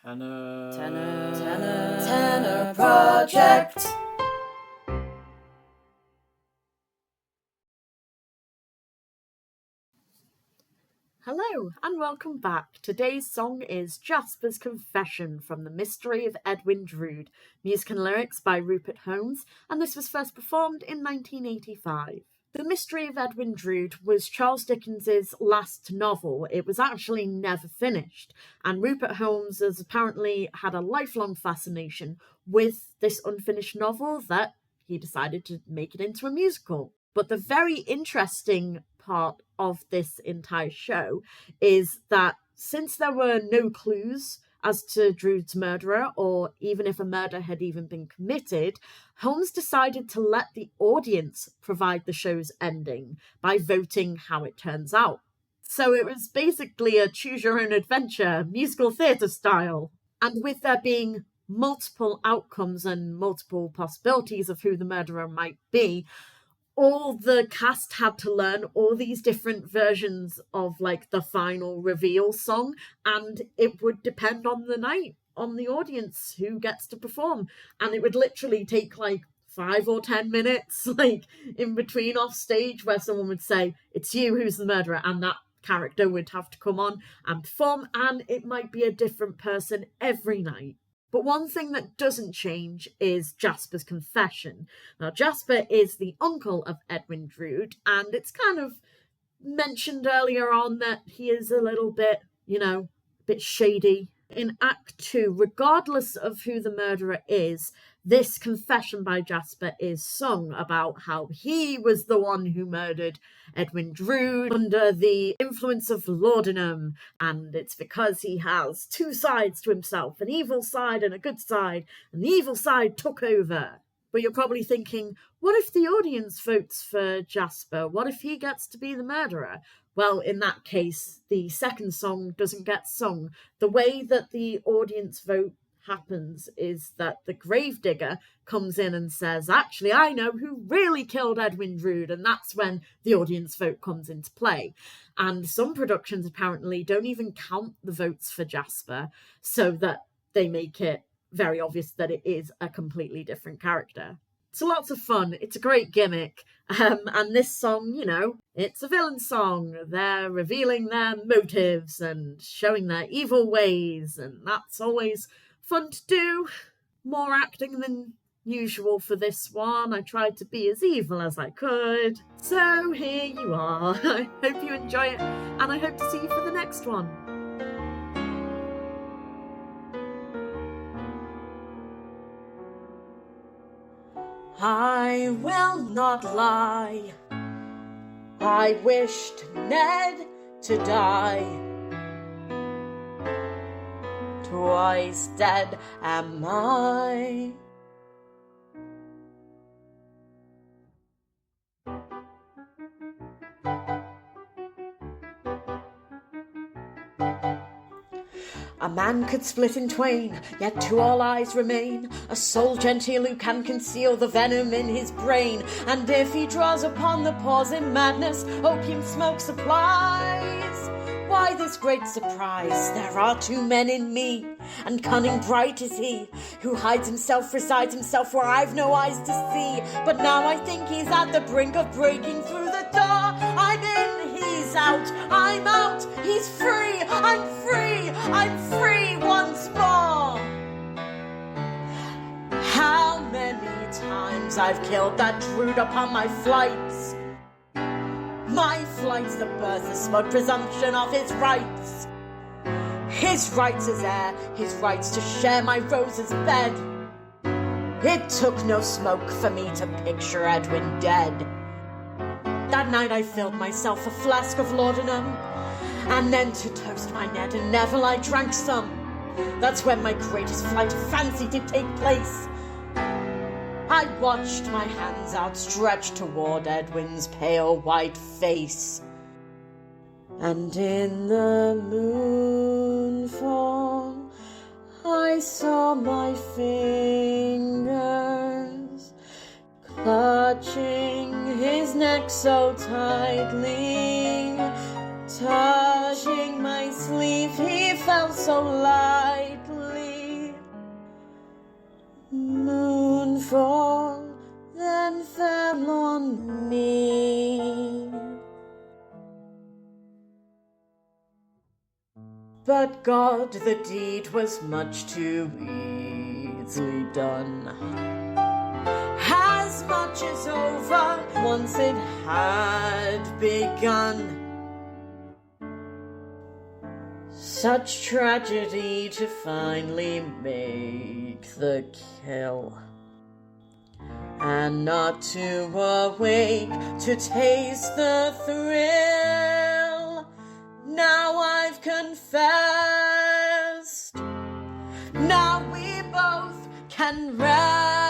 Tenor Project. Hello and welcome back. Today's song is Jasper's Confession from The Mystery of Edwin Drood, music and lyrics by Rupert Holmes, and this was first performed in 1985. The Mystery of Edwin Drood was Charles Dickens's last novel. It was actually never finished, and Rupert Holmes has apparently had a lifelong fascination with this unfinished novel that he decided to make it into a musical. But the very interesting part of this entire show is that since there were no clues as to Drood's murderer, or even if a murder had even been committed, Holmes decided to let the audience provide the show's ending by voting how it turns out. So it was basically a choose-your-own-adventure, musical theatre style. And with there being multiple outcomes and multiple possibilities of who the murderer might be, all the cast had to learn all these different versions of like the final reveal song, and it would depend on the night, on the audience who gets to perform, and it would literally take like 5 or 10 minutes like in between off stage where someone would say it's you who's the murderer, and that character would have to come on and perform, and it might be a different person every night. But one thing that doesn't change is Jasper's confession. Now, Jasper is the uncle of Edwin Drood, and it's kind of mentioned earlier on that he is a little bit, a bit shady. In Act 2, regardless of who the murderer is, this confession by Jasper is sung about how he was the one who murdered Edwin Drood under the influence of laudanum, and it's because he has two sides to himself, an evil side and a good side, and the evil side took over. But you're probably thinking, what if the audience votes for Jasper? What if he gets to be the murderer? Well, in that case, the second song doesn't get sung. The way that the audience vote happens is that the gravedigger comes in and says, actually, I know who really killed Edwin Drood, and that's when the audience vote comes into play. And some productions apparently don't even count the votes for Jasper, so that they make it very obvious that it is a completely different character. It's lots of fun. It's a great gimmick. And this song, it's a villain song. They're revealing their motives and showing their evil ways, and that's always fun to do. More acting than usual for this one. I tried to be as evil as I could. So here you are. I hope you enjoy it, and I hope to see you for the next one. I will not lie. I wished Ned to die. Twice dead am I. A man could split in twain, yet to all eyes remain a soul genteel who can conceal the venom in his brain. And if he draws upon the pause in madness, opium smoke supplies. Why this great surprise? There are two men in me, and cunning bright is he, who hides himself, resides himself where I've no eyes to see. But now I think he's at the brink of breaking through the door. I'm in, he's out, I'm out, he's free, I'm free, I'm free once more. How many times I've killed that Drood upon my flights. My flight's the birth of smug presumption of his rights. His rights as heir, his rights to share my rose's bed. It took no smoke for me to picture Edwin dead. That night I filled myself a flask of laudanum, and then to toast my Ned and Neville I drank some. That's when my greatest flight of fancy did take place. I watched my hands outstretched toward Edwin's pale white face, and in the moonfall I saw my fingers clutching his neck so tightly, touching my sleeve he felt so lightly. But God, the deed was much too easily done. As much is over once it had begun. Such tragedy to finally make the kill, and not to awake to taste the thrill. Now I've confessed, now we both can rest.